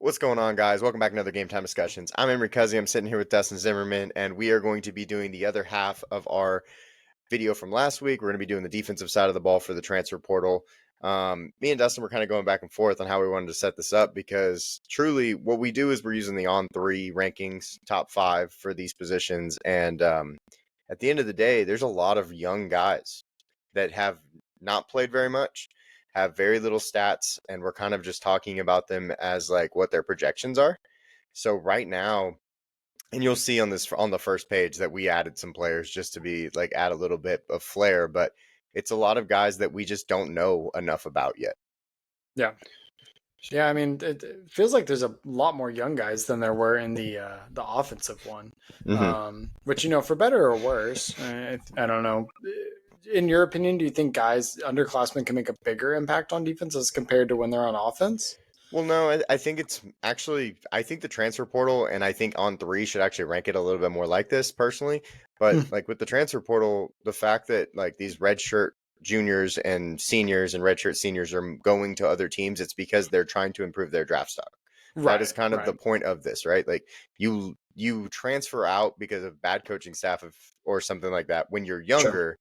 What's going on, guys? Welcome back to another Game Time Discussions. I'm Emery Cuzzy. I'm sitting here with Dustin Zimmerman, and we are going to be doing the other half of our video from last week. We're going to be doing the defensive side of the ball for the transfer portal. Me and Dustin were kind of going back and forth on how we wanted to set this up because truly what we do is we're using the on-3 rankings, top 5 for these positions. And at the end of the day, there's a lot of young guys that have not played very much, have very little stats, and we're kind of just talking about them as like what their projections are. So right now, and you'll see on the first page that we added some players just to be like add a little bit of flair, but it's a lot of guys that we just don't know enough about yet. Yeah, I mean, it feels like there's a lot more young guys than there were in the offensive one, which, for better or worse, I don't know. In your opinion, do you think underclassmen can make a bigger impact on defense as compared to when they're on offense? Well, no, I think it's actually, I think the transfer portal and I think on-3 should actually rank it a little bit more like this personally. But like with the transfer portal, the fact that like these redshirt juniors and seniors and redshirt seniors are going to other teams, it's because they're trying to improve their draft stock. That is kind of the point of this, right? Like you transfer out because of bad coaching staff or something like that when you're younger. Sure.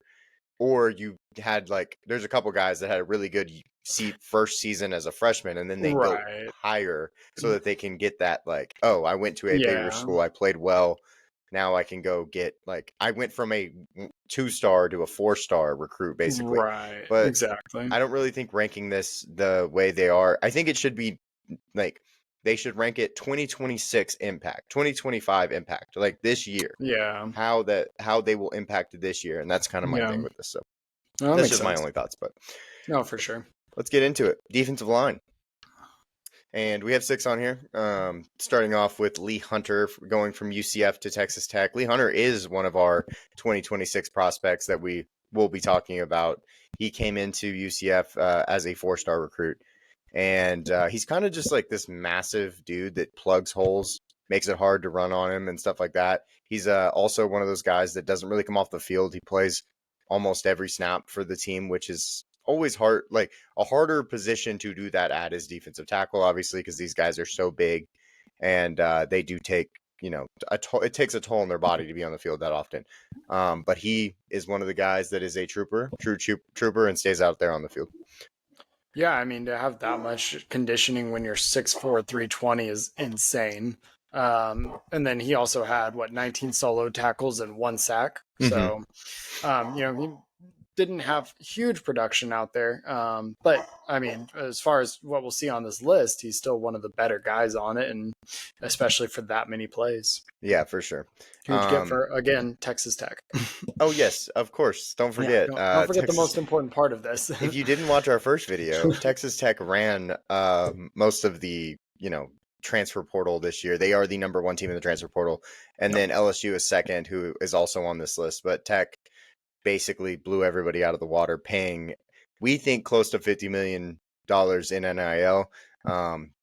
Or you had there's a couple guys that had a really good first season as a freshman, and then they go higher so that they can get that I went to a bigger school, I played well. Now I can go get I went from a 2-star to a 4-star recruit basically. Right. But exactly. I don't really think ranking this the way they are. I think it should be they should rank it 2026 impact, 2025 impact, like this year. Yeah. How they will impact this year. And that's kind of my thing with this. So that's just my only thoughts, but no, for sure. Let's get into it. Defensive line. And we have 6 on here. Starting off with Lee Hunter going from UCF to Texas Tech. Lee Hunter is one of our 2026 prospects that we will be talking about. He came into UCF as a 4-star recruit. And he's kind of just like this massive dude that plugs holes, makes it hard to run on him and stuff like that. He's also one of those guys that doesn't really come off the field. He plays almost every snap for the team, which is always hard, like a harder position to do that at is defensive tackle, obviously, because these guys are so big and they do take, it takes a toll on their body to be on the field that often. But he is one of the guys that is a true trooper and stays out there on the field. Yeah, I mean, to have that much conditioning when you're 6'4", 320 is insane. And then he also had 19 solo tackles and 1 sack. So, he didn't have huge production out there. But I mean, as far as what we'll see on this list, he's still one of the better guys on it, and especially for that many plays. Yeah, for sure. Huge get for, again, Texas Tech. Oh, yes, of course. Don't forget. Don't forget the most important part of this. If you didn't watch our first video, Texas Tech ran most of the, transfer portal this year. They are the number 1 team in the transfer portal. And then LSU is second, who is also on this list. But Tech basically blew everybody out of the water, paying, we think, close to $50 million in NIL.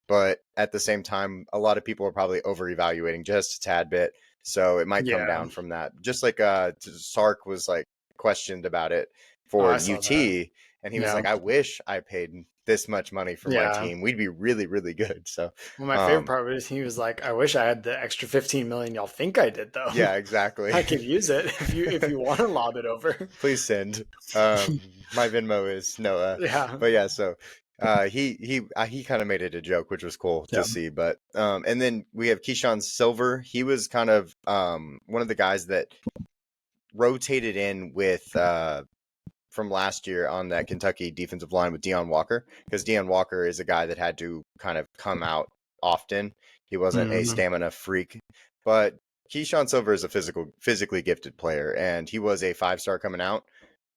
But at the same time, a lot of people are probably over-evaluating just a tad bit. So it might come down from that. Just like Sark was questioned about it for UT, and he was like, I wish I paid this much money for my team. We'd be really, really good. So my favorite part was he was like, I wish I had the extra 15 million y'all think I did, though. Yeah, exactly. I could use it if you want to lob it over. Please send. My Venmo is Noah. Yeah. But yeah, so he kind of made it a joke, which was cool to see. But and then we have Keyshawn Silver. He was kind of one of the guys that rotated in with from last year on that Kentucky defensive line with Deion Walker, because Deion Walker is a guy that had to kind of come out often. He wasn't a stamina freak, but Keyshawn Silver is a physically gifted player, and he was a 5-star coming out.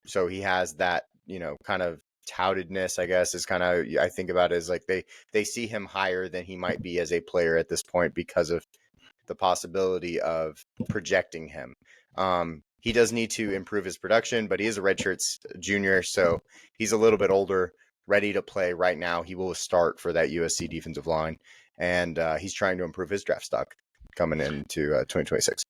So he has that, kind of toutedness, I guess, is kind of, I think about it as like they see him higher than he might be as a player at this point because of the possibility of projecting him. He does need to improve his production, but he is a redshirt junior, so he's a little bit older, ready to play right now. He will start for that USC defensive line, and he's trying to improve his draft stock coming into 2026.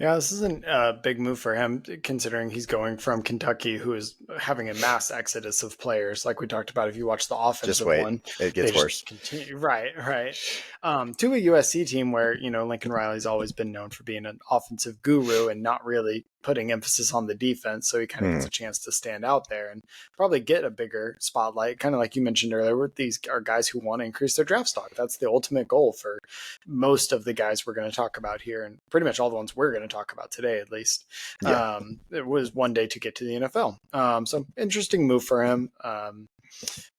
Yeah, this isn't a big move for him, considering he's going from Kentucky, who is having a mass exodus of players. Like we talked about, if you watch the Just offensive wait, one, it they gets just worse. continue. Right, right. To a USC team where, Lincoln Riley's always been known for being an offensive guru and not really putting emphasis on the defense. So he kind of gets a chance to stand out there and probably get a bigger spotlight. Kind of like you mentioned earlier, where these are guys who want to increase their draft stock. That's the ultimate goal for most of the guys we're going to talk about here, and pretty much all the ones we're going to talk about today, at least. Yeah. It was one day to get to the NFL. So interesting move for him.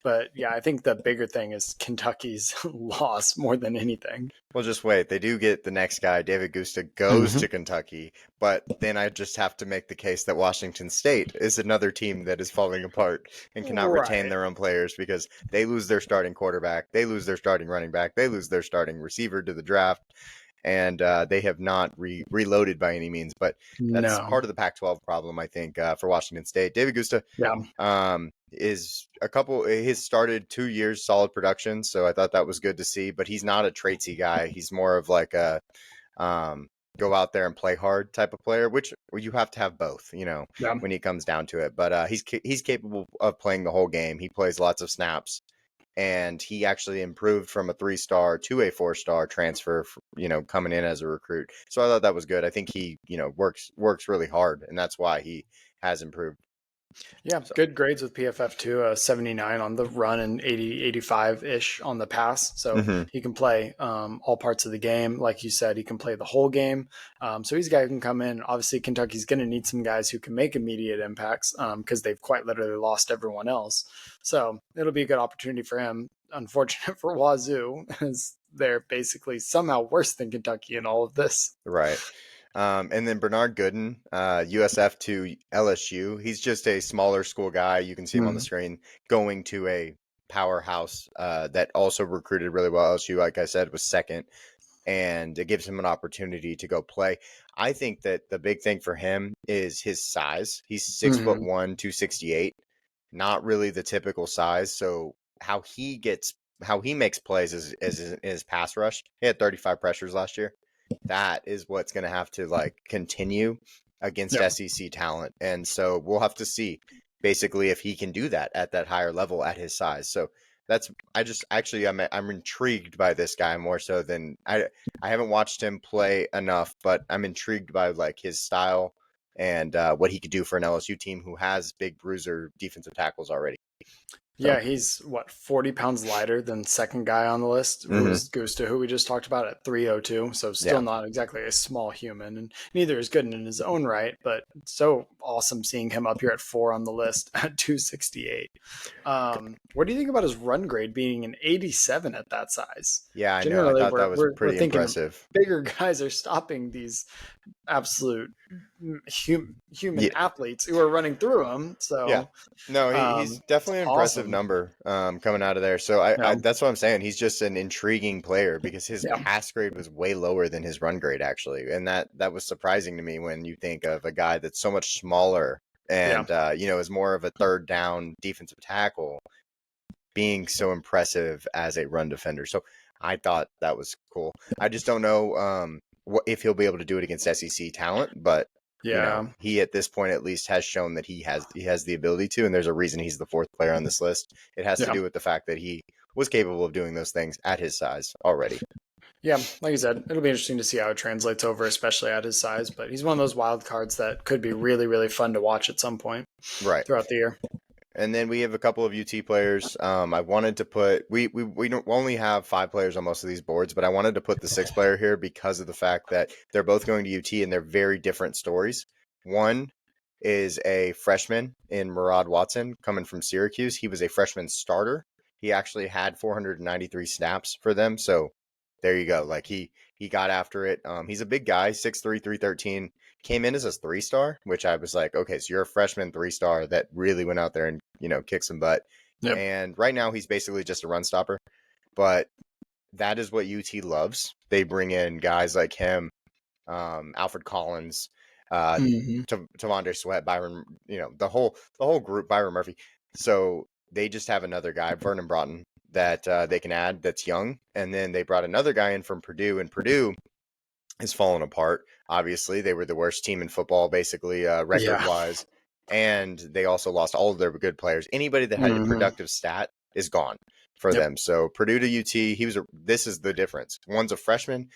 But yeah, I think the bigger thing is Kentucky's loss more than anything. Well, just wait. They do get the next guy. David Gusta goes to Kentucky, but then I just have to make the case that Washington State is another team that is falling apart and cannot retain Right. their own players because they lose their starting quarterback, they lose their starting running back, they lose their starting receiver to the draft, and they have not reloaded by any means. But that's No. part of the Pac-12 problem, I think, for Washington State. David Gusta Yeah. is he's started 2 years solid production, so I thought that was good to see, but he's not a traitsy guy. He's more of like a go out there and play hard type of player, which you have to have both, Yeah. when it comes down to it. But he's capable of playing the whole game. He plays lots of snaps, and he actually improved from a 3-star to a 4-star transfer, coming in as a recruit. So I thought that was good. I think he, works really hard, and that's why he has improved. Yeah, So. good grades with PFF too. 79 on the run and 80, 85-ish on the pass. So he can play all parts of the game. Like you said, he can play the whole game. So he's a guy who can come in. Obviously, Kentucky's going to need some guys who can make immediate impacts because they've quite literally lost everyone else. So it'll be a good opportunity for him. Unfortunate for Wazoo, as they're basically somehow worse than Kentucky in all of this. Right. And then Bernard Gooden, USF to LSU. He's just a smaller school guy. You can see him on the screen going to a powerhouse that also recruited really well. LSU, like I said, was second, and it gives him an opportunity to go play. I think that the big thing for him is his size. He's 6'1", 268, not really the typical size. So how he makes plays is his pass rush. He had 35 pressures last year. That is what's going to have to continue against SEC talent. And so we'll have to see basically if he can do that at that higher level at his size. So I'm intrigued by this guy more so than I haven't watched him play enough, but I'm intrigued by his style and what he could do for an LSU team who has big bruiser defensive tackles already. Yeah, he's 40 pounds lighter than second guy on the list, who is Gusta, who we just talked about at 302. So still not exactly a small human, and neither is Gooden in his own right, but so awesome seeing him up here at 4 on the list at 268. What do you think about his run grade being an 87 at that size? Yeah, I know. I Generally, thought that was pretty thinking impressive. bigger guys are stopping these absolute human athletes who are running through them. So yeah, no, he's definitely an impressive awesome. number coming out of there. So I that's what I'm saying. He's just an intriguing player because his pass grade was way lower than his run grade actually, and that was surprising to me when you think of a guy that's so much smaller and is more of a third down defensive tackle being so impressive as a run defender. So I thought that was cool. I just don't know if he'll be able to do it against SEC talent, but he at this point at least has shown that he has the ability to, and there's a reason he's the 4th player on this list. It has to do with the fact that he was capable of doing those things at his size already. Yeah, like I said, it'll be interesting to see how it translates over, especially at his size. But he's one of those wild cards that could be really, really fun to watch at some point throughout the year. And then we have a couple of UT players. I wanted to put we only have 5 players on most of these boards, but I wanted to put the 6th player here because of the fact that they're both going to UT and they're very different stories. One is a freshman in Murad Watson coming from Syracuse. He was a freshman starter. He actually had 493 snaps for them. So there you go. He got after it. He's a big guy, 6'3", 313. Came in as a 3-star, which I was like, okay, so you're a freshman 3-star that really went out there and, kicked some butt. Yep. And right now he's basically just a run stopper. But that is what UT loves. They bring in guys like him, Alfred Collins, Tavondre Sweat, Byron, the whole group, Byron Murphy. So they just have another guy, Vernon Broughton, that they can add that's young. And then they brought another guy in from Purdue, and Purdue is falling apart. Obviously, they were the worst team in football, basically, record-wise. And they also lost all of their good players. Anybody that had a productive stat is gone for them. So Purdue to UT, this is the difference. One's a freshman,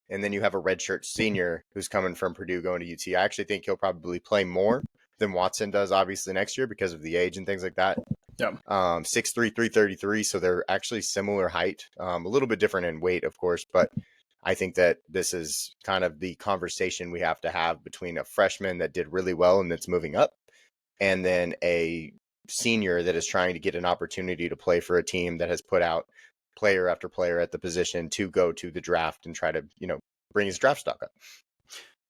and then you have a redshirt senior who's coming from Purdue going to UT. I actually think he'll probably play more than Watson does, obviously, next year because of the age and things like that. 6'3", 333, so they're actually similar height, a little bit different in weight, of course, but I think that this is kind of the conversation we have to have between a freshman that did really well and that's moving up, and then a senior that is trying to get an opportunity to play for a team that has put out player after player at the position to go to the draft and try to, bring his draft stock up.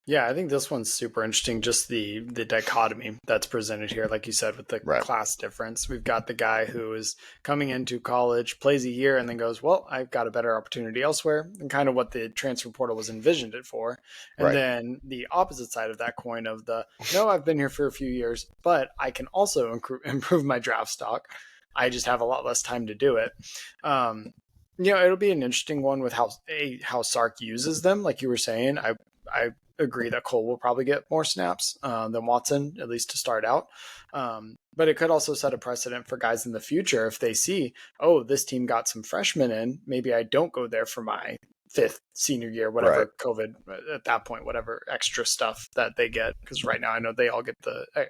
Yeah, I think this one's super interesting. Just the dichotomy that's presented here, like you said, with the class difference. We've got the guy who is coming into college, plays a year, and then goes, well, I've got a better opportunity elsewhere, and kind of what the transfer portal was envisioned it for. And then the opposite side of that coin of no, I've been here for a few years, but I can also improve my draft stock. I just have a lot less time to do it. It'll be an interesting one with how Sark uses them. Like you were saying, I agree that Cole will probably get more snaps than Watson, at least to start out. But it could also set a precedent for guys in the future if they see, oh, this team got some freshmen in. Maybe I don't go there for my fifth senior year, whatever COVID at that point, whatever extra stuff that they get. Because right now I know they all get I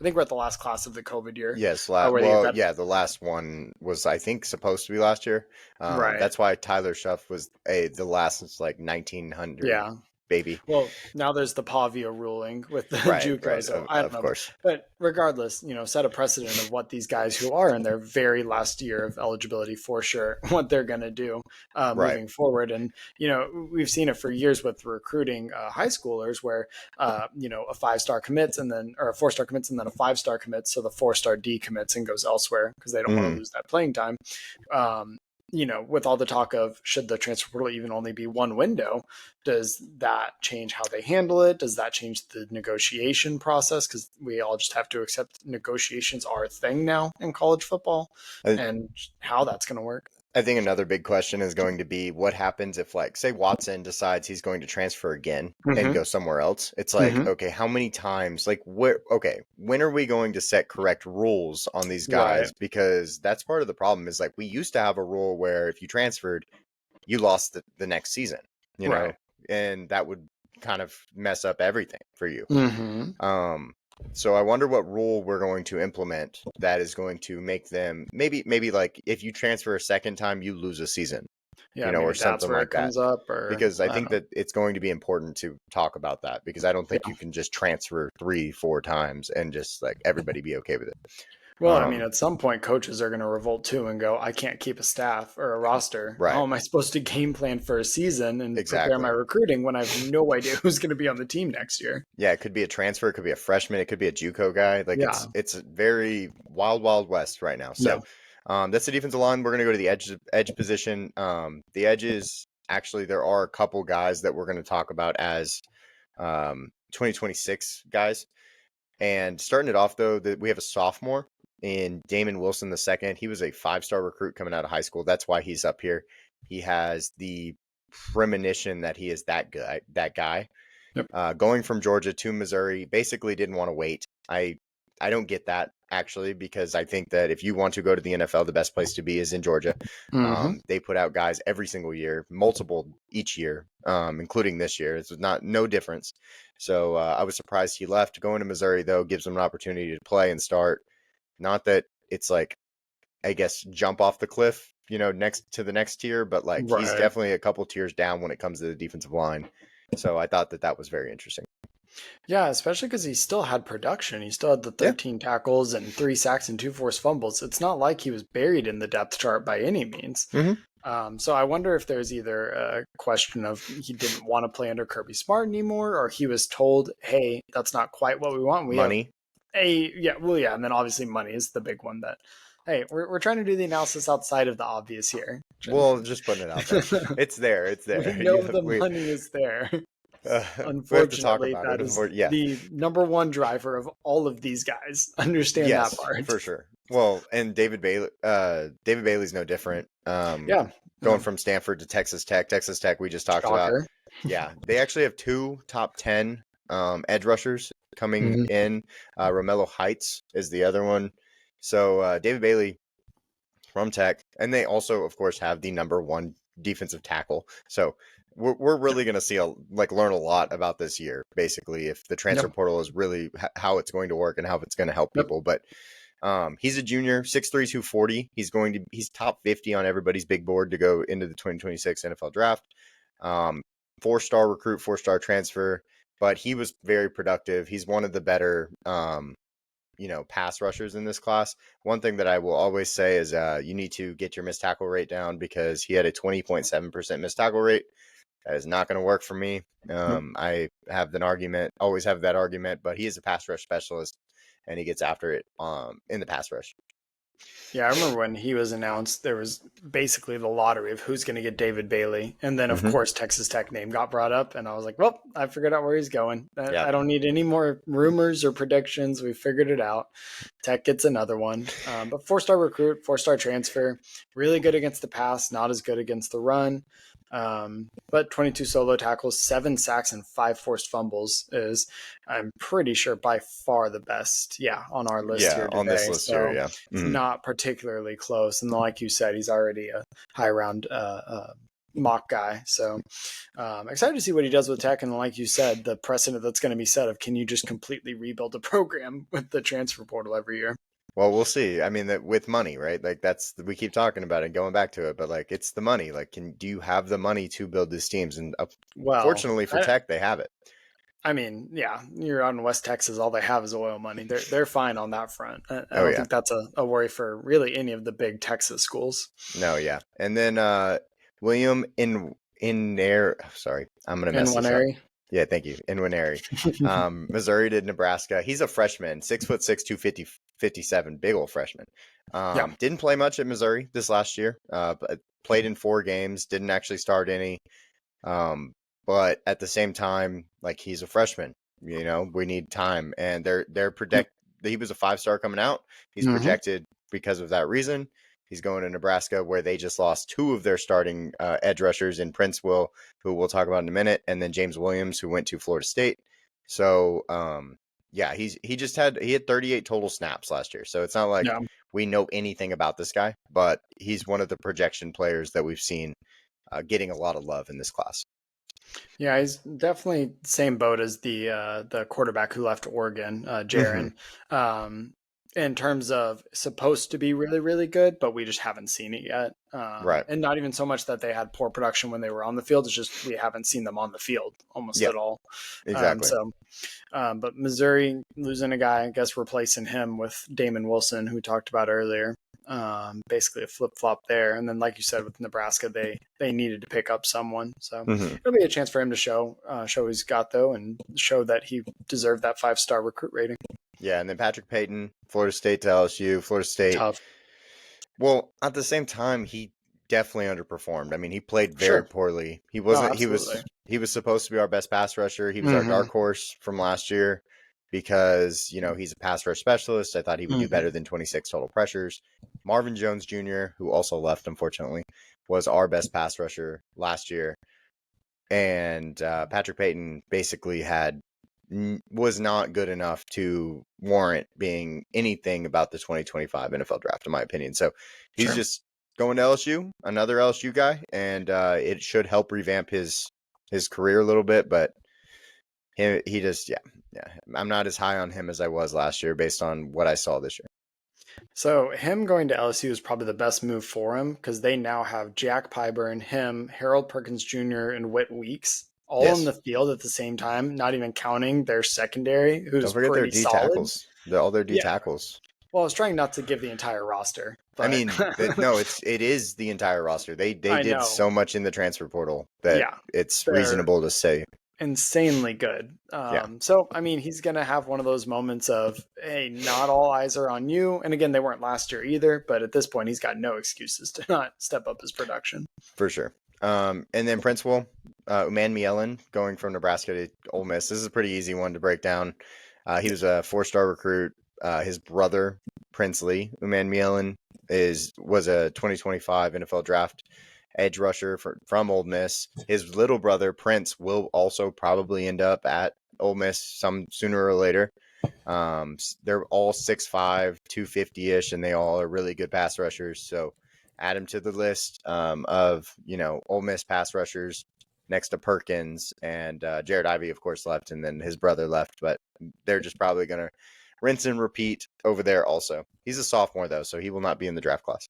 think we're at the last class of the COVID year. Yes. The last one was, I think, supposed to be last year. That's why Tyler Shuff was the last since like 1900. Yeah. Baby. Well, now there's the Pavia ruling with the JUCO, so I don't know. Course. But regardless, set a precedent of what these guys who are in their very last year of eligibility for sure, what they're going to do moving forward. And, we've seen it for years with recruiting high schoolers where, a 5-star commits or a 4-star commits and then a 5-star commits. So the 4-star decommits and goes elsewhere because they don't want to lose that playing time. With all the talk of should the transfer portal even only be one window, does that change how they handle it? Does that change the negotiation process? Because we all just have to accept negotiations are a thing now in college football and how that's going to work. I think another big question is going to be what happens if, like, say Watson decides he's going to transfer again and go somewhere else. It's like, okay, how many times, like, when are we going to set correct rules on these guys? Because that's part of the problem is, like, we used to have a rule where if you transferred, you lost the next season, and that would kind of mess up everything for you. So I wonder what rule we're going to implement that is going to make them maybe like if you transfer a second time, you lose a season, or something like that. Because I think that it's going to be important to talk about that because I don't think you can just transfer 3-4 times and just like everybody be okay with it. Well, at some point, coaches are going to revolt too and go, I can't keep a staff or a roster. How am I supposed to game plan for a season and prepare my recruiting when I have no idea who's going to be on the team next year? Yeah, it could be a transfer. It could be a freshman. It could be a JUCO guy. Like it's very wild, wild west right now. So that's the defensive line. We're going to go to the edge position. The edges, actually, there are a couple guys that we're going to talk about as 2026 guys. And starting it off, though, we have a sophomore in Damon Wilson II. He was a 5-star recruit coming out of high school. That's why he's up here. He has the premonition that he is that guy. Going from Georgia to Missouri, basically didn't want to wait. I don't get that, actually, because I think that if you want to go to the NFL, the best place to be is in Georgia. They put out guys every single year, multiple each year, including this year. It's no difference. So I was surprised he left. Going to Missouri, though, gives him an opportunity to play and start. Not that it's like, I guess, jump off the cliff, next to the next tier, but like he's definitely a couple tiers down when it comes to the defensive line. So I thought that was very interesting. Yeah, especially because he still had production. He still had the 13 tackles and 3 sacks and 2 forced fumbles. It's not like he was buried in the depth chart by any means. So I wonder if there's either a question of he didn't want to play under Kirby Smart anymore, or he was told, hey, that's not quite what we want. Money. And then obviously money is the big one that, hey, we're trying to do the analysis outside of the obvious here. Well, just putting it out there. It's there. We know the money is there. Unfortunately, that is the number one driver of all of these guys. Understand that part. For sure. Well, and David Bailey's no different. Going from Stanford to Texas Tech. Texas Tech, we just talked about. Yeah, they actually have 2 top 10 edge rushers coming Mhm. in. Romello Heights is the other one. So David Bailey from Tech, and they also, of course, have the #1 defensive tackle. So we're really going to see learn a lot about this year, basically, if the transfer Yep. portal is really how it's going to work and how it's going to help Yep. people. But he's a junior, 6'3", 240. He's top 50 on everybody's big board to go into the 2026 NFL draft. 4-star recruit, 4-star transfer, but he was very productive. He's one of the better pass rushers in this class. One thing that I will always say is you need to get your missed tackle rate down, because he had a 20.7% missed tackle rate. That is not going to work for me. Nope. I have an argument, always have that argument, but he is a pass rush specialist, and he gets after it in the pass rush. Yeah, I remember when he was announced, there was basically the lottery of who's going to get David Bailey. And then, of course, Texas Tech name got brought up. And I was like, well, I figured out where he's going. I don't need any more rumors or predictions. We figured it out. Tech gets another one. But 4-star recruit, 4-star transfer, really good against the pass, not as good against the run. But 22 solo tackles, 7 sacks, and 5 forced fumbles is, I'm pretty sure, by far the best. Yeah, on our list here today. On this list here, yeah. It's not particularly close. And like you said, he's already a high round mock guy. So excited to see what he does with Tech. And like you said, the precedent that's going to be set of, can you just completely rebuild a program with the transfer portal every year? Well, we'll see. I mean, that with money, right? Like we keep talking about it, going back to it, but like it's the money. Like, do you have the money to build these teams? And fortunately for Tech, they have it. I mean, yeah, you're out in West Texas. All they have is oil money. They're fine on that front. I don't think that's a worry for really any of the big Texas schools. No, yeah. And then William sorry, I'm gonna mess this up. Yeah, thank you. Inwinary. Missouri to Nebraska. He's a freshman, 6'6", 257, big old freshman. Didn't play much at Missouri this last year. But played in 4 games. Didn't actually start any. But at the same time, like, he's a freshman. We need time, and they're he was a 5-star coming out. He's projected because of that reason. He's going to Nebraska, where they just lost 2 of their starting edge rushers in Prince Will, who we'll talk about in a minute, and then James Williams, who went to Florida State. So, he had 38 total snaps last year. So it's not like we know anything about this guy, but he's one of the projection players that we've seen getting a lot of love in this class. Yeah, he's definitely same boat as the quarterback who left Oregon, Jaron. In terms of supposed to be really, really good, but we just haven't seen it yet. Right. And not even so much that they had poor production when they were on the field. It's just we haven't seen them on the field almost at all. Exactly. But Missouri losing a guy, I guess replacing him with Damon Wilson, who we talked about earlier. Basically a flip-flop there. And then, like you said, with Nebraska, they needed to pick up someone. So it'll be a chance for him to show he's got, though, and show that he deserved that 5-star recruit rating. Yeah, and then Patrick Payton, Florida State to LSU. Florida State. Tough. Well, at the same time, he definitely underperformed. I mean, he played very poorly. He wasn't. He was supposed to be our best pass rusher. He was our dark horse from last year because he's a pass rush specialist. I thought he would do better than 26 total pressures. Marvin Jones Jr., who also left, unfortunately, was our best pass rusher last year, and Patrick Payton basically was not good enough to warrant being anything about the 2025 NFL draft, in my opinion. So he's just going to LSU, another LSU guy, and it should help revamp his career a little bit. But he just, I'm not as high on him as I was last year based on what I saw this year. So him going to LSU is probably the best move for him because they now have Jack Pyburn, him, Harold Perkins Jr., and Whit Weeks all in the field at the same time, not even counting their secondary, who's Don't forget pretty their D solid. Tackles. All their D tackles. Well, I was trying not to give the entire roster. But... I mean, no, it is the entire roster. They did so much in the transfer portal that it's reasonable to say. Insanely good. So, I mean, he's going to have one of those moments of, hey, not all eyes are on you. And again, they weren't last year either. But at this point, he's got no excuses to not step up his production. For sure. And then Prince Will, Uman Mielen, going from Nebraska to Ole Miss. This is a pretty easy one to break down. He was a 4-star recruit. His brother, Princely, Uman Mielen, was a 2025 NFL draft edge rusher from Ole Miss. His little brother, Prince, will also probably end up at Ole Miss some sooner or later. They're all 6'5", 250-ish, and they all are really good pass rushers. So add him to the list of, Ole Miss pass rushers next to Perkins, and Jared Ivey, of course, left, and then his brother left. But they're just probably going to rinse and repeat over there also. He's a sophomore, though, so he will not be in the draft class.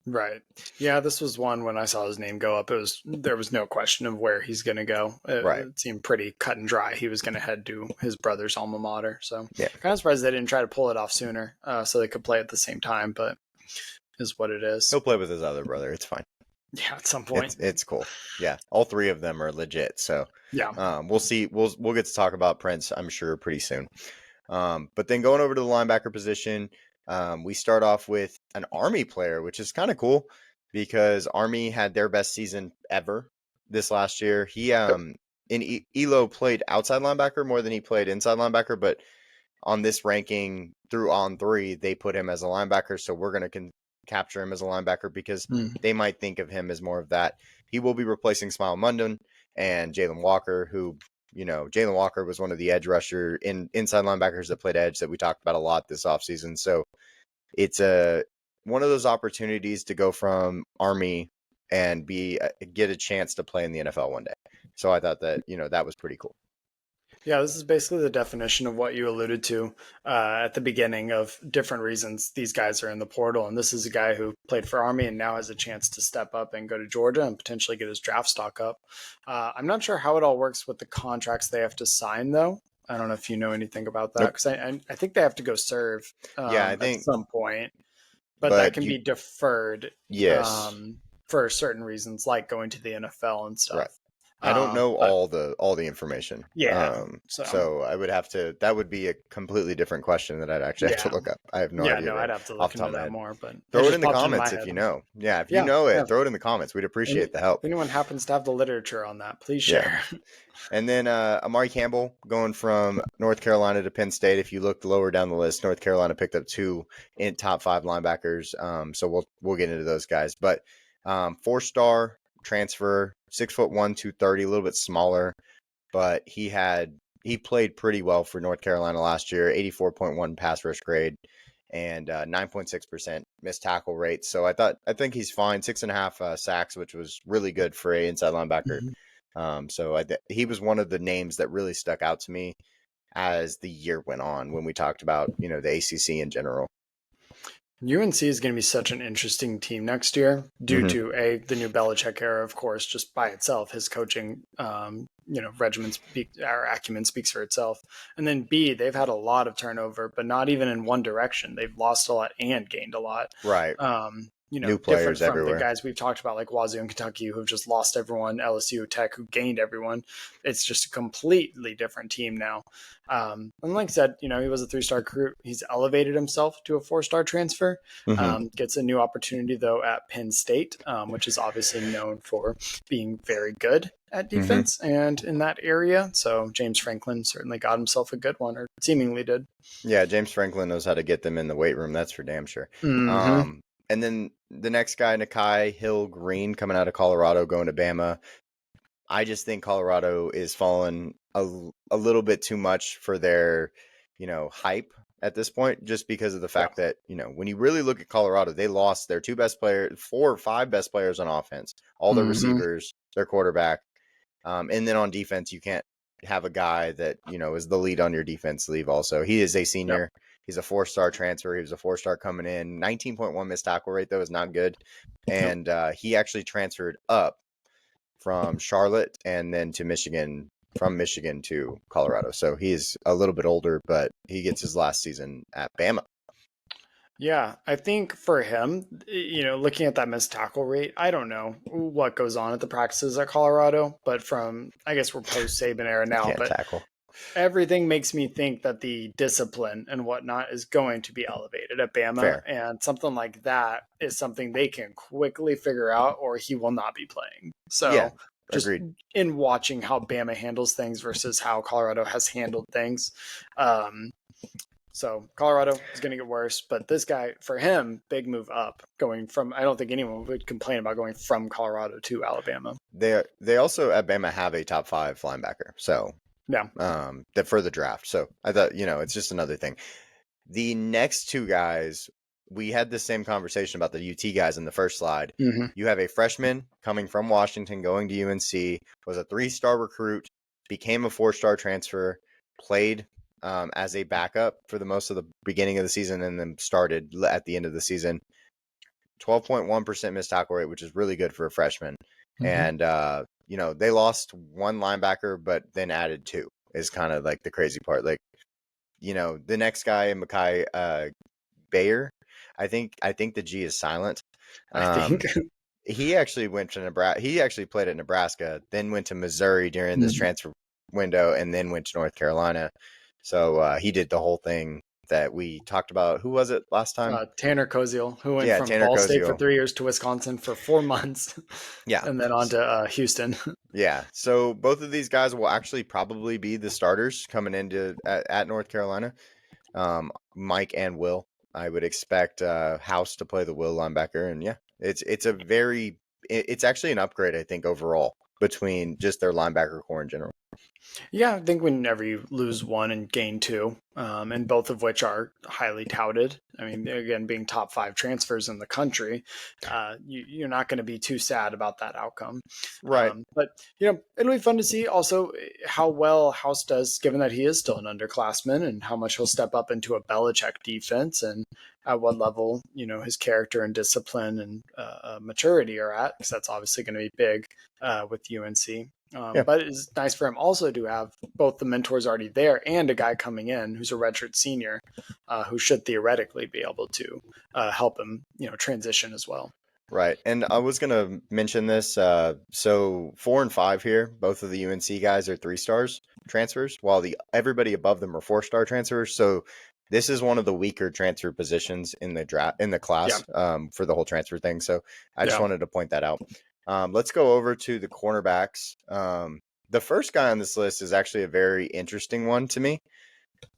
Right. Yeah, this was one when I saw his name go up, there was no question of where he's going to go. It seemed pretty cut and dry. He was going to head to his brother's alma mater. So kind of surprised they didn't try to pull it off sooner so they could play at the same time, but is what it is. He'll play with his other brother. It's fine. Yeah, at some point. It's cool. Yeah, all three of them are legit. So we'll see. We'll get to talk about Prince, I'm sure, pretty soon. But then going over to the linebacker position, we start off with an Army player, which is kind of cool because Army had their best season ever this last year. He in Elo played outside linebacker more than he played inside linebacker, but on this ranking through On 3, they put him as a linebacker. So we're going to capture him as a linebacker because they might think of him as more of that. He will be replacing Smile Munden and Jalen Walker, who, Jalen Walker was one of the edge rusher inside linebackers that played edge that we talked about a lot this offseason. So it's one of those opportunities to go from Army and get a chance to play in the NFL one day. So I thought that, that was pretty cool. Yeah, this is basically the definition of what you alluded to at the beginning of different reasons these guys are in the portal. And this is a guy who played for Army and now has a chance to step up and go to Georgia and potentially get his draft stock up. I'm not sure how it all works with the contracts they have to sign, though. I don't know if you know anything about that, because I think they have to go serve I think, at some point. But that can be deferred for certain reasons, like going to the NFL and stuff. Right. I don't know all the information. Yeah. So I would have to, that would be a completely different question that I'd actually have to look up. I have no idea. Yeah, I'd have to look into that more, but throw it in the comments if you know. Yeah, if you know it, throw it in the comments. We'd appreciate the help. If anyone happens to have the literature on that, please share. Yeah. And then Amari Campbell going from North Carolina to Penn State. If you look lower down the list, North Carolina picked up 2 in top 5 linebackers. So we'll get into those guys. But 4-star transfer, 6'1", 230, a little bit smaller, but he played pretty well for North Carolina last year. 84.1 pass rush grade and 9.6% missed tackle rate. So I think he's fine. 6.5 sacks, which was really good for a inside linebacker. So he was one of the names that really stuck out to me as the year went on when we talked about the ACC in general. UNC is going to be such an interesting team next year due to the new Belichick era, of course, just by itself. His coaching, regimen acumen speaks for itself. And then B, they've had a lot of turnover, but not even in one direction. They've lost a lot and gained a lot. Right. New players everywhere. The guys we've talked about, like Wazoo and Kentucky, who've just lost everyone, LSU, Tech, who gained everyone. It's just a completely different team now. And like I said, he was a 3-star recruit. He's elevated himself to a 4-star transfer. Gets a new opportunity, though, at Penn State, which is obviously known for being very good at defense and in that area. So James Franklin certainly got himself a good one, or seemingly did. Yeah, James Franklin knows how to get them in the weight room. That's for damn sure. And then the next guy, Nakai Hill-Green, coming out of Colorado, going to Bama. I just think Colorado is falling a little bit too much for their, hype at this point, just because of the fact that, when you really look at Colorado, they lost their 4 or 5 best players on offense, all their receivers, their quarterback. And then on defense, you can't have a guy that, is the lead on your defense leave also. He is a senior. Yep. He's a 4-star transfer. He was a 4-star coming in. 19.1 missed tackle rate, though, is not good. And he actually transferred up from Charlotte and then to Michigan, from Michigan to Colorado. So he's a little bit older, but he gets his last season at Bama. Yeah, I think for him, looking at that missed tackle rate, I don't know what goes on at the practices at Colorado, but I guess we're post Saban era now, but tackle. Everything makes me think that the discipline and whatnot is going to be elevated at Bama. Fair. And something like that is something they can quickly figure out, or he will not be playing. So just agreed. In watching how Bama handles things versus how Colorado has handled things. So Colorado is going to get worse, but this guy, for him, big move up, going from, I don't think anyone would complain about going from Colorado to Alabama. They also at Bama have a top 5 linebacker. So Yeah. that for the draft. So I thought, it's just another thing. The next two guys, we had the same conversation about the UT guys in the first slide. Mm-hmm. You have a freshman coming from Washington, going to UNC, was a 3-star recruit, became a 4-star transfer, played as a backup for the most of the beginning of the season, and then started at the end of the season. 12.1% missed tackle rate, which is really good for a freshman. Mm-hmm. And, they lost one linebacker, but then added 2 is kind of like the crazy part. Like, the next guy, Mekhi Bayer, I think the G is silent. I think he actually went to Nebraska. He actually played at Nebraska, then went to Missouri during this transfer window, and then went to North Carolina. So he did the whole thing that we talked about. Who was it last time? Tanner Koziel, who went from Ball State for 3 years to Wisconsin for 4 months. Yeah. And then on to Houston. Yeah. So both of these guys will actually probably be the starters coming into at North Carolina. Mike and Will. I would expect House to play the Will linebacker. And yeah, it's actually an upgrade, I think, overall between just their linebacker core in general. Yeah, I think whenever you lose one and gain 2, and both of which are highly touted, I mean, again, being top 5 transfers in the country, you're not going to be too sad about that outcome. Right. But, it'll be fun to see also how well House does, given that he is still an underclassman, and how much he'll step up into a Belichick defense, and at what level, his character and discipline and maturity are at, because that's obviously going to be big with UNC. But it's nice for him also to have both the mentors already there and a guy coming in who's a redshirt senior who should theoretically be able to help him, transition as well. Right. And I was going to mention this. So 4 and 5 here, both of the UNC guys are 3-stars transfers, while everybody above them are 4-star transfers. So this is one of the weaker transfer positions in the draft, in the class, for the whole transfer thing. So I just wanted to point that out. Let's go over to the cornerbacks. The first guy on this list is actually a very interesting one to me.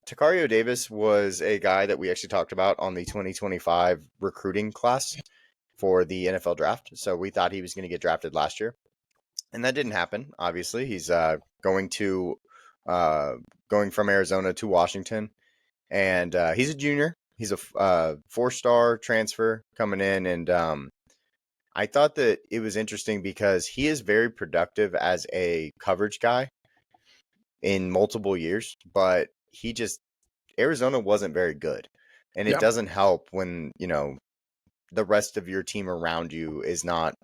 Tacario Davis was a guy that we actually talked about on the 2025 recruiting class for the NFL draft. So we thought he was going to get drafted last year, and that didn't happen. Obviously, he's going from Arizona to Washington, and he's a junior. He's a 4-star transfer coming in, and I thought that it was interesting because he is very productive as a coverage guy in multiple years, but Arizona wasn't very good. And it doesn't help when, the rest of your team around you is not,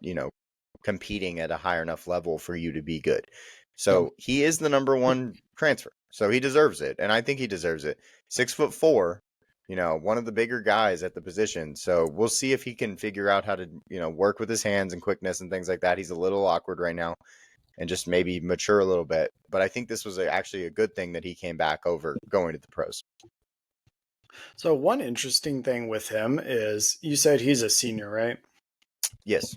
competing at a high enough level for you to be good. So he is the number 1 transfer. So he deserves it. And I think he deserves it. 6'4", one of the bigger guys at the position. So we'll see if he can figure out how to, work with his hands and quickness and things like that. He's a little awkward right now and just maybe mature a little bit. But I think this was actually a good thing that he came back over going to the pros. So one interesting thing with him is you said he's a senior, right? Yes.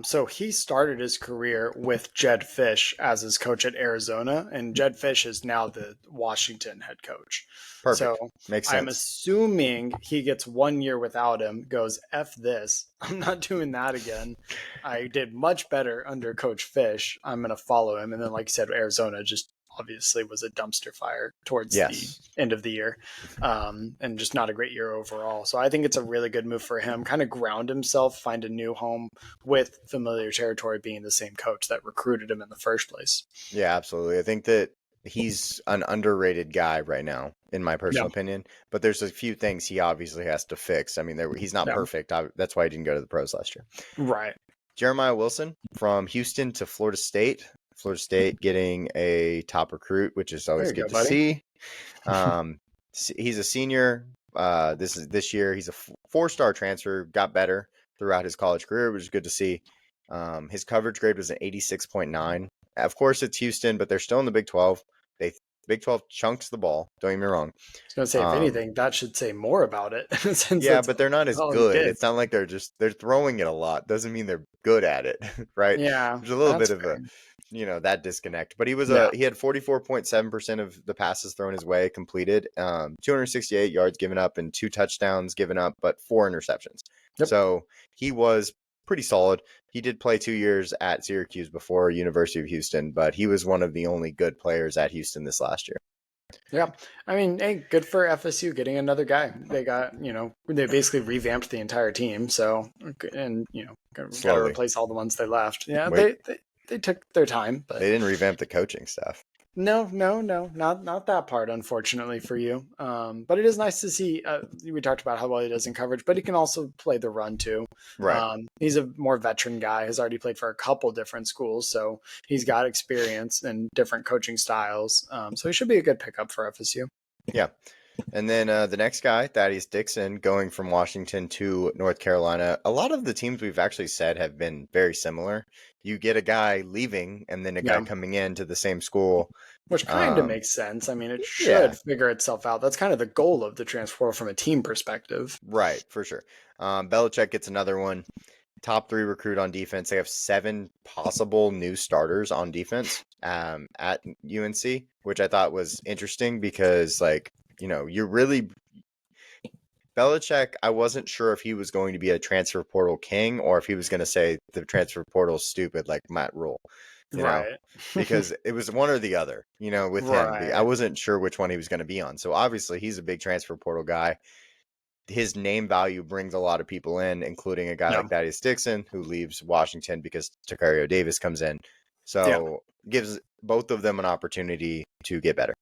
So he started his career with Jed Fish as his coach at Arizona, and Jed Fish is now the Washington head coach. Perfect. So Makes sense. I'm assuming he gets 1 year without him, goes, F this. I'm not doing that again. I did much better under Coach Fish. I'm going to follow him. And then, like you said, Arizona just obviously was a dumpster fire towards the end of the year, and just not a great year overall. So I think it's a really good move for him, kind of ground himself, find a new home with familiar territory, being the same coach that recruited him in the first place. Yeah, absolutely. I think that he's an underrated guy right now, in my personal opinion, but there's a few things he obviously has to fix. I mean, he's not perfect. That's why he didn't go to the pros last year. Right. Jeremiah Wilson from Houston to Florida State. Florida State getting a top recruit, which is always good to see. He's a senior. This year. He's a 4-star transfer. Got better throughout his college career, which is good to see. His coverage grade was an 86.9. Of course, it's Houston, but they're still in the Big 12. Big 12 chunks the ball. Don't get me wrong. I was going to say, if anything, that should say more about it. But they're not as good. It's not like they're throwing it a lot. Doesn't mean they're good at it, right? Yeah. There's a little bit of a that disconnect. But he Yeah. had 44.7% of the passes thrown his way completed, 268 yards given up, and 2 touchdowns given up, but 4 interceptions. Yep. So he was pretty solid. He did play 2 years at Syracuse before University of Houston, but he was one of the only good players at Houston this last year. Yeah. I mean, hey, good for FSU getting another guy. They got, they basically revamped the entire team. So, and, got to Slowly. replace all the ones they left. Yeah. Wait. They took their time, but They didn't revamp the coaching staff. no, not that part, unfortunately for you. But it is nice to see. We talked about how well he does in coverage, but he can also play the run too. Right. He's a more veteran guy. Has already played for a couple different schools, so he's got experience and different coaching styles. So he should be a good pickup for FSU. Yeah. And then the next guy, Thaddeus Dixon, going from Washington to North Carolina. A lot of the teams we've actually said have been very similar. You get a guy leaving and then a guy coming into the same school. Which kind of makes sense. I mean, it should figure itself out. That's kind of the goal of the transfer from a team perspective. Right, for sure. Belichick gets another one. Top 3 recruit on defense. They have 7 possible new starters on defense at UNC, which I thought was interesting because, you're really Belichick. I wasn't sure if he was going to be a transfer portal king or if he was going to say the transfer portal's stupid like Matt Rule. Right. Because it was one or the other, with him. I wasn't sure which one he was going to be on. So obviously he's a big transfer portal guy. His name value brings a lot of people in, including a guy like Thaddeus Dixon, who leaves Washington because Takario Davis comes in. So gives both of them an opportunity to get better.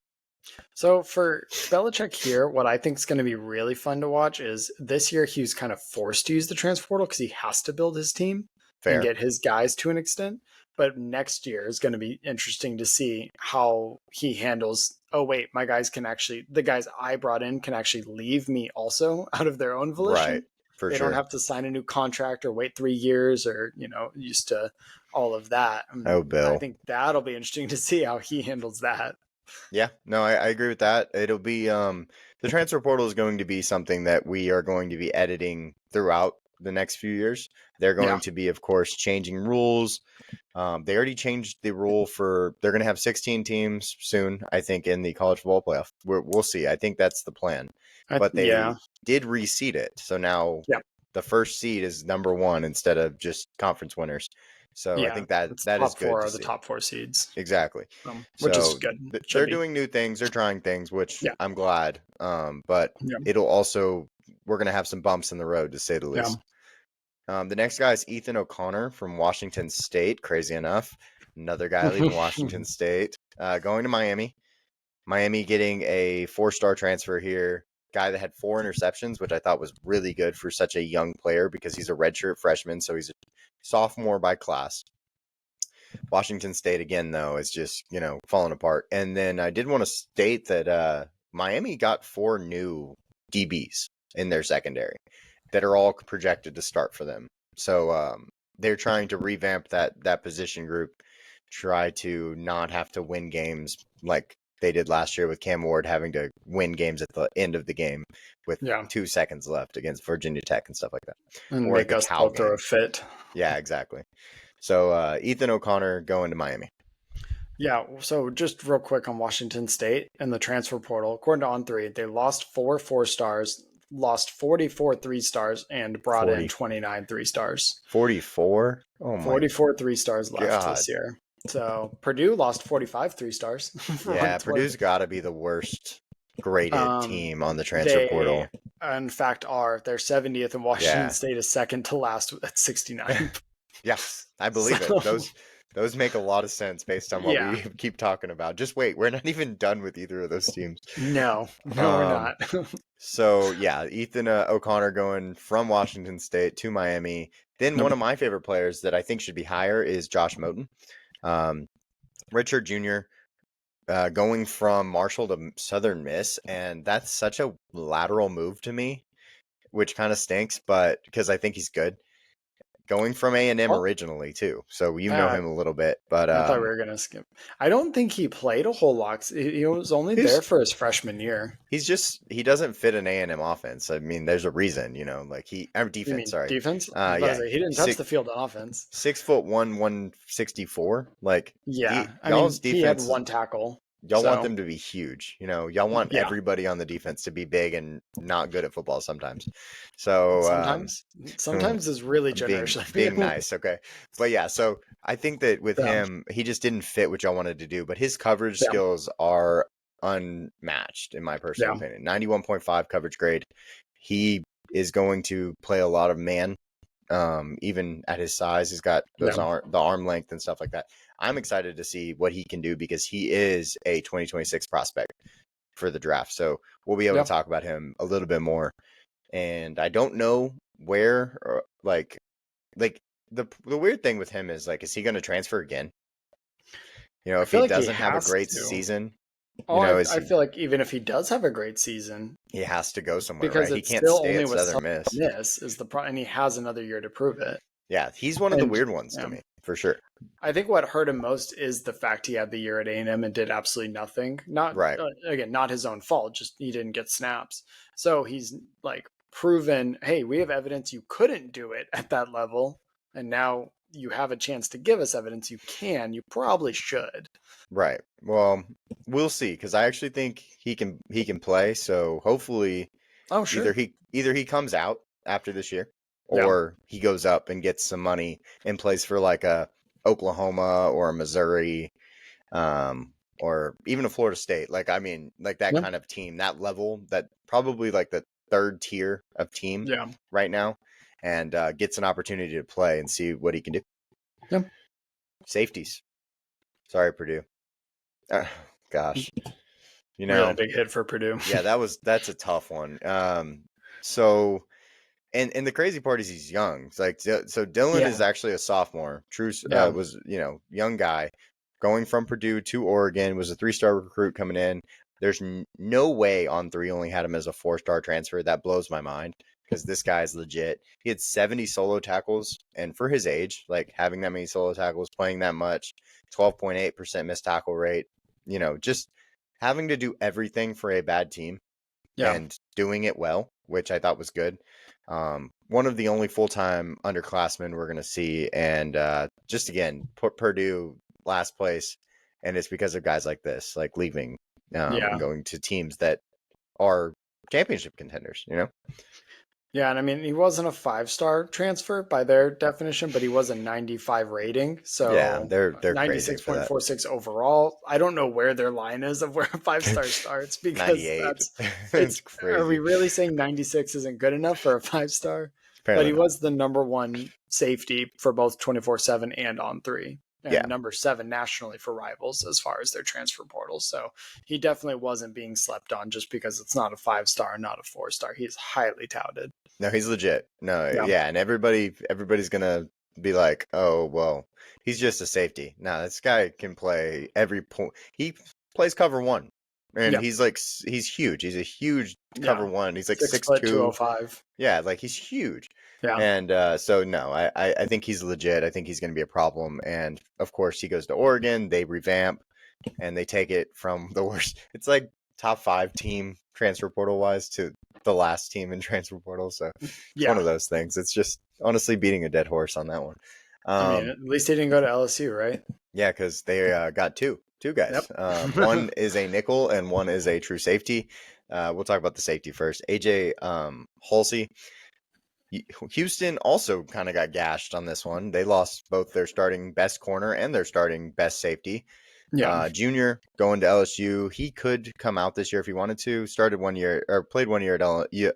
So for Belichick here, what I think is going to be really fun to watch is this year he was kind of forced to use the transfer portal because he has to build his team and get his guys to an extent. But next year is going to be interesting to see how he handles. Oh, wait, the guys I brought in can actually leave me also out of their own volition. Right. For they sure. don't have to sign a new contract or wait 3 years or, used to all of that. Oh, Bill. I think that'll be interesting to see how he handles that. Yeah, no, I agree with that. It'll be the transfer portal is going to be something that we are going to be editing throughout the next few years. They're going to be, of course, changing rules. They already changed the rule they're going to have 16 teams soon, I think, in the college football playoff. We'll see. I think that's the plan. But they did reseed it. So now the first seed is number 1 instead of just conference winners. So I think that is good. Top 4 are the top 4 seeds. Exactly. Which is good. They're doing new things. They're trying things, which I'm glad. But it'll also, we're going to have some bumps in the road, to say the least. The next guy is Ethan O'Connor from Washington State. Crazy enough. Another guy leaving Washington State, going to Miami. Miami getting a 4-star transfer here. Guy that had 4 interceptions, which I thought was really good for such a young player because he's a redshirt freshman. So he's a sophomore by class. Washington State, again, though, is just, falling apart. And then I did want to state that Miami got 4 new DBs in their secondary that are all projected to start for them. So they're trying to revamp that position group, try to not have to win games like they did last year with Cam Ward having to win games at the end of the game with 2 seconds left against Virginia Tech and stuff like that. And make us all throw a fit. Yeah, exactly. So Ethan O'Connor going to Miami. Yeah, so just real quick on Washington State and the transfer portal. According to On3, they lost 4 4-stars, lost 44 3-stars, and brought in 29 3-stars. 44? Oh my. 44 3-stars left this year. So Purdue lost 45 3-stars. Yeah, Purdue's got to be the worst graded team on the transfer portal. In fact, they're 70th, and Washington State is second to last at 69. Yes, I believe it. Those make a lot of sense based on what we keep talking about. Just wait, we're not even done with either of those teams. No, we're not. So, Ethan O'Connor going from Washington State to Miami. Then one of my favorite players that I think should be higher is Josh Moten. Richard Jr. Going from Marshall to Southern Miss, and that's such a lateral move to me, which kind of stinks, but because I think he's good. going from A&M Oh, originally too. So you know him a little bit, but I thought we were gonna skip. I don't think he played a whole lot. He was only there for his freshman year. he doesn't fit an A&M offense. I mean, there's a reason, like You defense, mean sorry. defense? I was about to Yeah, say he didn't touch the field on offense. 6'1", 164. Like Yeah, I y'all's mean he had defense is, one tackle. y'all want them to be huge. Y'all want Yeah, everybody on the defense to be big and not good at football sometimes. So sometimes is really I'm generous. being nice, okay. But yeah, so I think that with Yeah, him, he just didn't fit what y'all wanted to do. But his coverage yeah, skills are unmatched, in my personal yeah, opinion. 91.5 coverage grade. He is going to play a lot of man. Even at his size, he's got the arm length and stuff like that. I'm excited to see what he can do because he is a 2026 prospect for the draft. So we'll be able to talk about him a little bit more. And I don't know where, or like the weird thing with him is is he going to transfer again? I If feel he like he doesn't have a has great to. season, I feel like even if he does have a great season, he has to go somewhere, because right? He it's can't still stay only at with Southern Southern Miss. Miss is the and he has another year to prove it. Yeah, he's one of the weird ones to me, for sure. I think what hurt him most is the fact he had the year at A&M and did absolutely nothing. Not Right. Again, not his own fault, just he didn't get snaps. So he's like proven, hey, we have evidence you couldn't do it at that level, and now you have a chance to give us evidence you can. You probably should. Right. Well, we'll see because I actually think he can play. So hopefully, Oh, sure. either he comes out after this year, Yeah. or he goes up and gets some money and plays for like a Oklahoma or a Missouri, or even a Florida State. Like I mean, like that kind of team, that level, that probably like the third tier of team right now, and gets an opportunity to play and see what he can do. Yeah. Safeties. Sorry, Purdue. Gosh, Really big hit for Purdue. Yeah, that's a tough one. So, and the crazy part is he's young. It's like, so Dylan is actually a sophomore. True, was young guy going from Purdue to Oregon, was a 3-star recruit coming in. There's no way On3 only had him as a 4-star transfer. That blows my mind because this guy is legit. He had 70 solo tackles, and for his age, like having that many solo tackles, playing that much, 12.8% missed tackle rate, just having to do everything for a bad team and doing it well, which I thought was good. One of the only full-time underclassmen we're going to see, and just again, put Purdue last place, and it's because of guys like this, like leaving and going to teams that are championship contenders, Yeah, and I mean, he wasn't a 5-star transfer by their definition, but he was a 95 rating. So yeah, they're crazy for that. 96.46 overall. I don't know where their line is of where a 5-star starts because 98. it's crazy. Are we really saying 96 isn't good enough for a 5-star? But he was the number 1 safety for both 24/7 and On3. And number 7 nationally for Rivals as far as their transfer portal. So he definitely wasn't being slept on just because it's not a 5-star and not a 4-star. He's highly touted. No, he's legit. No, yeah, and everybody's gonna be like, oh well, he's just a safety. No, this guy can play every point. He plays cover 1, and he's huge. He's a huge cover 1. He's like 6'2", 205. Yeah, like he's huge. Yeah. And so no, I think he's legit. I think he's going to be a problem. And of course, he goes to Oregon. They revamp, and they take it from the worst. It's like top 5 team transfer portal wise to the last team in transfer portal. So it's one of those things. It's just honestly beating a dead horse on that one. I mean, at least he didn't go to LSU, right? Yeah, because they got two guys. One is a nickel and one is a true safety. We'll talk about the safety first. AJ Halsey. Houston also kind of got gashed on this one. They lost both their starting best corner and their starting best safety. Junior going to LSU. He could come out this year if he wanted to. Started 1 year or played 1 year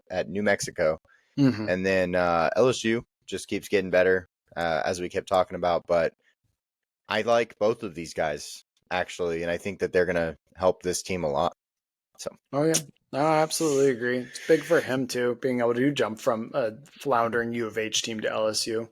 at New Mexico. And then LSU just keeps getting better as we kept talking about. But I like both of these guys actually, and I think that they're going to help this team a lot. So. Oh yeah, no, I absolutely agree. It's big for him too, being able to jump from a floundering U of H team to LSU.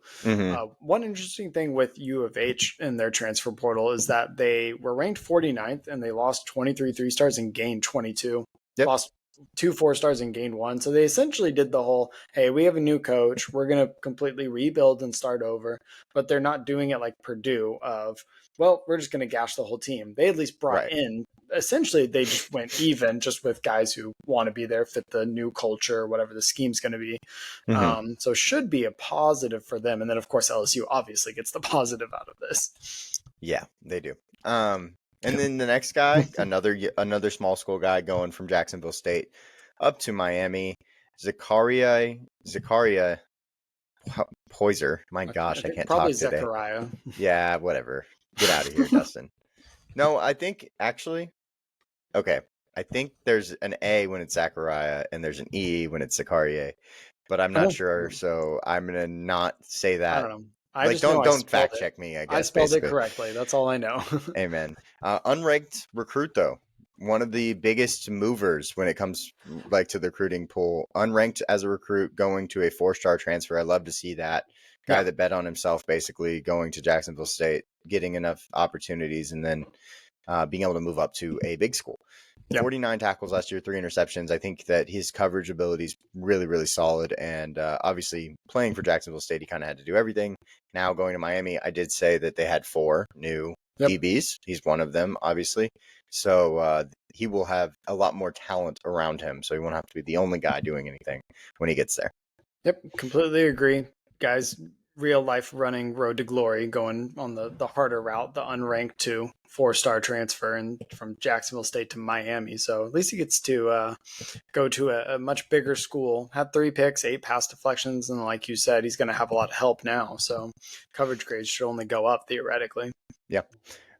One interesting thing with U of H in their transfer portal is that they were ranked 49th and they lost 23 3-stars and gained 22. Lost 2 4-stars and gained 1. So they essentially did the whole, hey, we have a new coach. We're going to completely rebuild and start over. But they're not doing it like Purdue of, well, we're just going to gash the whole team. They at least brought in, essentially, they just went even just with guys who want to be there, fit the new culture, whatever the scheme's going to be. So should be a positive for them. And then, of course, LSU obviously gets the positive out of this. Yeah, they do. And then the next guy, another small school guy going from Jacksonville State up to Miami, Zakaria Poyser. My gosh, I can't probably talk today. Zachariah. Yeah, whatever. Get out of here, Dustin. No, I think actually, okay. I think there's an A when it's Zachariah and there's an E when it's Zakaria, but I'm not sure, so I'm gonna not say that. I don't know. I just don't fact check me. I guess I spelled basically. it correctly. That's all I know. Amen. Unranked recruit though, one of the biggest movers when it comes like to the recruiting pool. Unranked as a recruit going to a 4-star transfer. I love to see that guy that bet on himself, basically going to Jacksonville State, getting enough opportunities, and then being able to move up to a big school. 49 tackles last year, 3 interceptions. I think that his coverage ability is really, really solid. And obviously, playing for Jacksonville State, he kind of had to do everything. Now going to Miami, I did say that they had 4 new DBs. He's one of them, obviously. So he will have a lot more talent around him. So he won't have to be the only guy doing anything when he gets there. Yep, completely agree. Guys, real life running road to glory, going on the harder route, the unranked to 4-star transfer and from Jacksonville State to Miami. So at least he gets to go to a much bigger school. Had 3 picks, 8 pass deflections, and like you said, he's going to have a lot of help now. So coverage grades should only go up theoretically. Yeah.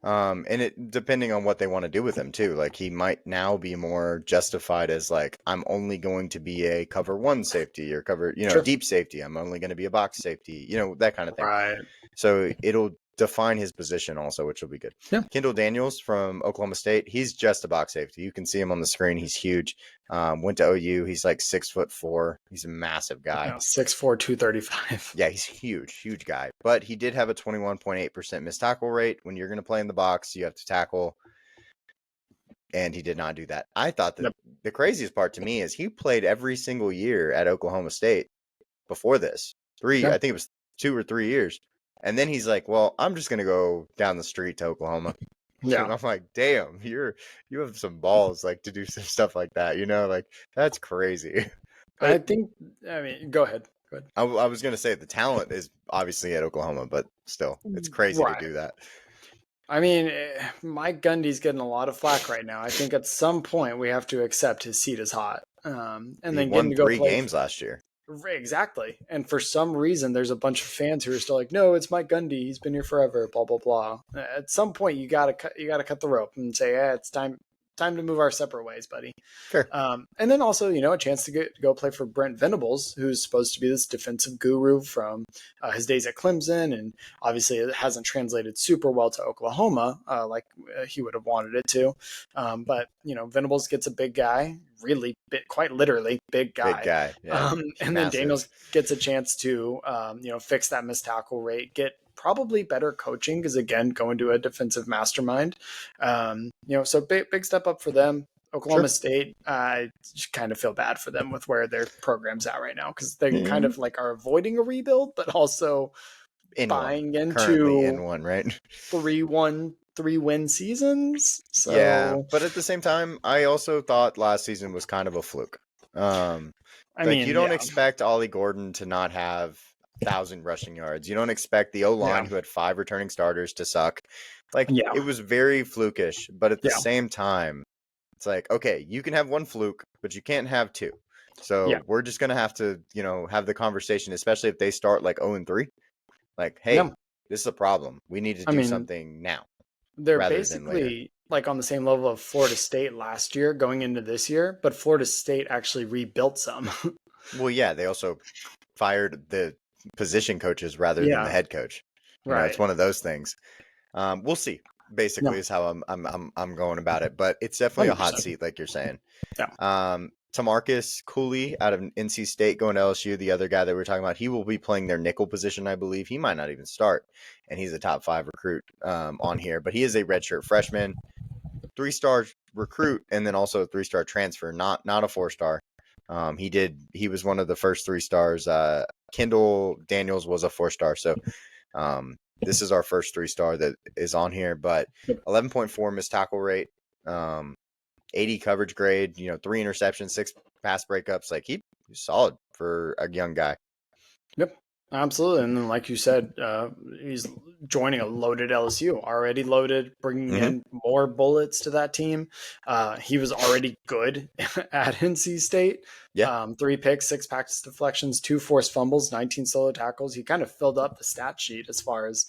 And it depending on what they want to do with him too. Like he might now be more justified as like, I'm only going to be a cover 1 safety or cover, deep safety. I'm only going to be a box safety, that kind of thing. Right. So it'll define his position also, which will be good. Yeah. Kendall Daniels from Oklahoma State. He's just a box safety. You can see him on the screen. He's huge. Went to OU. He's like 6'4". He's a massive guy. 6'4", 235. Yeah, he's huge guy. But he did have a 21.8% missed tackle rate. When you're going to play in the box, you have to tackle. And he did not do that. I thought that the craziest part to me is he played every single year at Oklahoma State before this. I think it was 2 or 3 years. And then he's like, well, I'm just going to go down the street to Oklahoma. Yeah. And I'm like, damn, you have some balls like to do some stuff like that, like that's crazy. But go ahead. I was going to say the talent is obviously at Oklahoma, but still it's crazy to do that. I mean, Mike Gundy's getting a lot of flack right now. I think at some point we have to accept his seat is hot. And then won 3 games last year. Exactly. And for some reason, there's a bunch of fans who are still like, no, it's Mike Gundy. He's been here forever, blah, blah, blah. At some point, you gotta cut the rope and say, it's time to move our separate ways, buddy. Sure. And then also, a chance to go play for Brent Venables, who's supposed to be this defensive guru from his days at Clemson. And obviously it hasn't translated super well to Oklahoma like he would have wanted it to. But, Venables gets a big guy, really quite literally big guy. Big guy. Yeah. And then Daniels gets a chance to, fix that missed tackle rate, get probably better coaching because again, going to a defensive mastermind. So big step up for them. Oklahoma State, I just kind of feel bad for them with where their program's at right now because they kind of like are avoiding a rebuild, but also buying into in one, right? 3-win seasons. So yeah, but at the same time, I also thought last season was kind of a fluke. You don't expect Ollie Gordon to not have 1,000 rushing yards. You don't expect the O-line who had 5 returning starters to suck. It was very flukish, but at the same time, it's like, okay, you can have 1 fluke, but you can't have 2. So we're just going to have to, have the conversation, especially if they start like 0-3. Like, hey, this is a problem. We need to do something now. They're basically like on the same level of Florida State last year going into this year, but Florida State actually rebuilt some. Well, yeah, they also fired the position coaches rather than the head coach. Right. It's one of those things. We'll see. Basically, is how I'm going about it, but it's definitely 100%. A hot seat, like you're saying. Yeah. Tamarcus Cooley out of NC State going to LSU, the other guy that we were talking about, he will be playing their nickel position, I believe. He might not even start, and he's a top 5 recruit on here, but he is a redshirt freshman. 3-star recruit and then also a 3-star transfer, not a 4-star. He was one of the first 3-stars. Kendall Daniels was a 4-star. So this is our first 3-star that is on here, but 11.4 missed tackle rate, 80 coverage grade, 3 interceptions, 6 pass breakups. Like he's solid for a young guy. Yep, absolutely. And then, like you said, he's joining a loaded LSU, already loaded, bringing in more bullets to that team. He was already good at NC State. Yeah. 3 picks, 6 pass deflections, 2 forced fumbles, 19 solo tackles. He kind of filled up the stat sheet as far as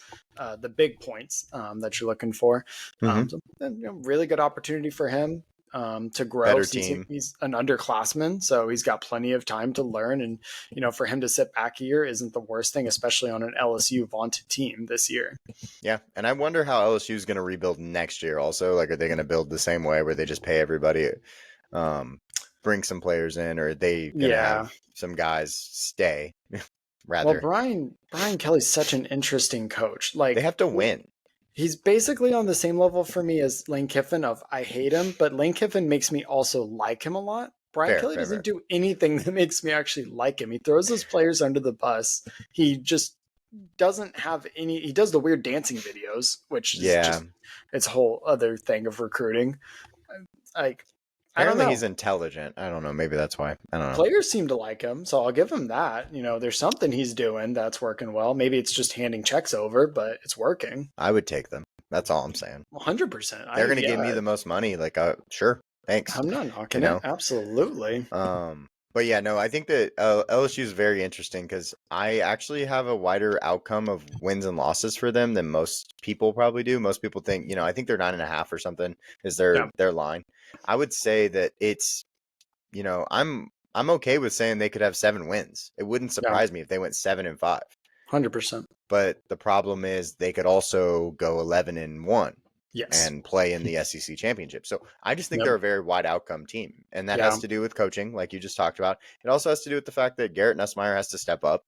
the big points that you're looking for. So, really good opportunity for him to grow. Better Since team. He's an underclassman, so he's got plenty of time to learn. And, for him to sit back a year isn't the worst thing, especially on an LSU vaunted team this year. Yeah. And I wonder how LSU is going to rebuild next year also. Like, are they going to build the same way where they just pay everybody, bring some players in, or are they going to have some guys stay? Rather. Well, Brian Kelly's such an interesting coach. Like, they have to win. He's basically on the same level for me as Lane Kiffin of I hate him, but Lane Kiffin makes me also like him a lot. Brian Kelly doesn't do anything that makes me actually like him. He throws his players under the bus. He just doesn't have any. He does the weird dancing videos, which is just it's a whole other thing of recruiting. Like, apparently he's intelligent. I don't know. Maybe that's why. I don't know. Players seem to like him, so I'll give him that. There's something he's doing that's working well. Maybe it's just handing checks over, but it's working. I would take them. That's all I'm saying. 100%. They're going to give me the most money. Like, sure. Thanks. I'm not knocking it. Absolutely. But yeah, no, I think that LSU is very interesting because I actually have a wider outcome of wins and losses for them than most people probably do. Most people think, I think they're 9.5 or something is their line. I would say that it's, I'm okay with saying they could have 7 wins. It wouldn't surprise me if they went 7-5. 100%. But the problem is they could also go 11-1. Yes. And play in the SEC championship. So I just think they're a very wide outcome team. And that has to do with coaching, like you just talked about. It also has to do with the fact that Garrett Nussmeier has to step up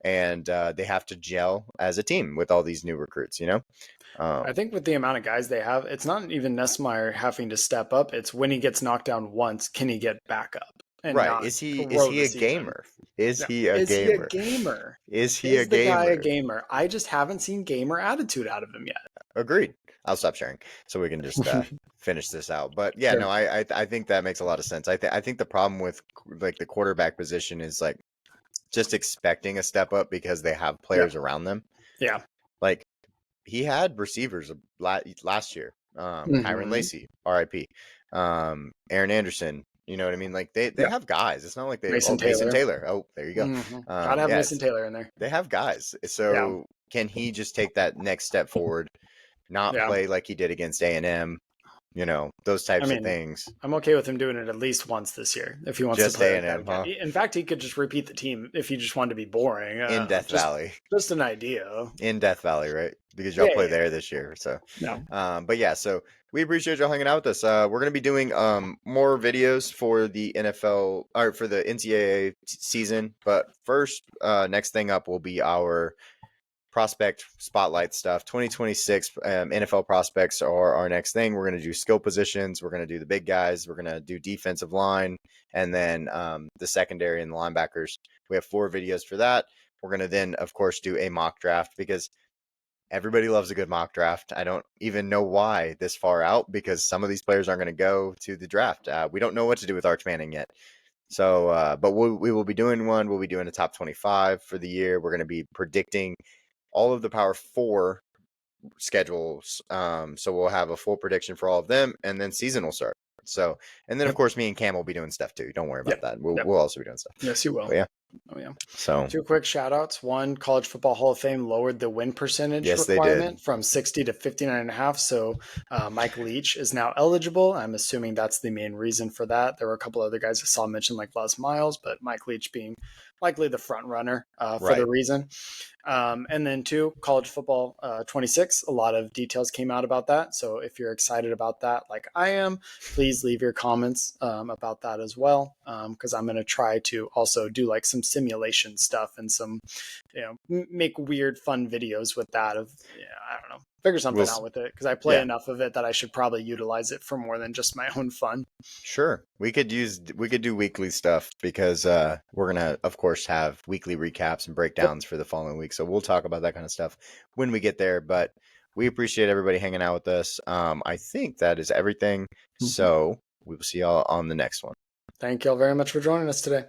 and they have to gel as a team with all these new recruits, I think with the amount of guys they have, it's not even Nussmeier having to step up. It's when he gets knocked down once, can he get back up? Right. Is he a gamer? Is he a gamer? Is he a gamer? I just haven't seen gamer attitude out of him yet. Agreed. I'll stop sharing so we can just finish this out. But yeah, no, I think that makes a lot of sense. I think the problem with like the quarterback position is like just expecting a step up because they have players around them. Yeah. Like he had receivers last year. Kyron Lacey, RIP. Aaron Anderson. You know what I mean? Like they have guys. It's not like they Mason Taylor. Oh, there you go. Gotta have Mason Taylor in there. They have guys. So can he just take that next step forward? Not play like he did against A&M, those types of things. I'm okay with him doing it at least once this year if he wants just to play A&M, huh? In fact, he could just repeat the team if he just wanted to be boring. In Death Valley. Just an idea. In Death Valley, right? Because y'all play there this year. So, but yeah, so we appreciate y'all hanging out with us. We're going to be doing more videos for the NFL or for the NCAA season. But first, next thing up will be our prospect spotlight stuff. 2026 NFL prospects are our next thing. We're going to do skill positions. We're going to do the big guys. We're going to do defensive line and then the secondary and the linebackers. We have 4 videos for that. We're going to then, of course, do a mock draft because everybody loves a good mock draft. I don't even know why this far out because some of these players aren't going to go to the draft. We don't know what to do with Arch Manning yet. So, but we will be doing one. We'll be doing a top 25 for the year. We're going to be predicting all of the Power 4 schedules. So we'll have a full prediction for all of them, and then season will start. So, and then of course me and Cam will be doing stuff too. Don't worry about that. We'll also be doing stuff. Yes, you will. But yeah. Oh yeah. So 2 quick shout outs. One, College Football Hall of Fame lowered the win percentage requirement from 60 to 59.5. So Mike Leach is now eligible. I'm assuming that's the main reason for that. There were a couple other guys I saw mentioned like Les Miles, but Mike Leach being likely the front runner for the reason. And then 2, College Football 26. A lot of details came out about that. So if you're excited about that, like I am, please leave your comments about that as well. Because I'm going to try to also do like some simulation stuff and some, make weird, fun videos with that of, I don't know, figure something We'll out s- with it, because I play yeah, enough of it that I should probably utilize it for more than just my own fun. sure. We could do weekly stuff because we're gonna of course have weekly recaps and breakdowns for the following week. So we'll talk about that kind of stuff when we get there. But we appreciate everybody hanging out with us. I think that is everything. So we will see y'all on the next one. Thank y'all very much for joining us today.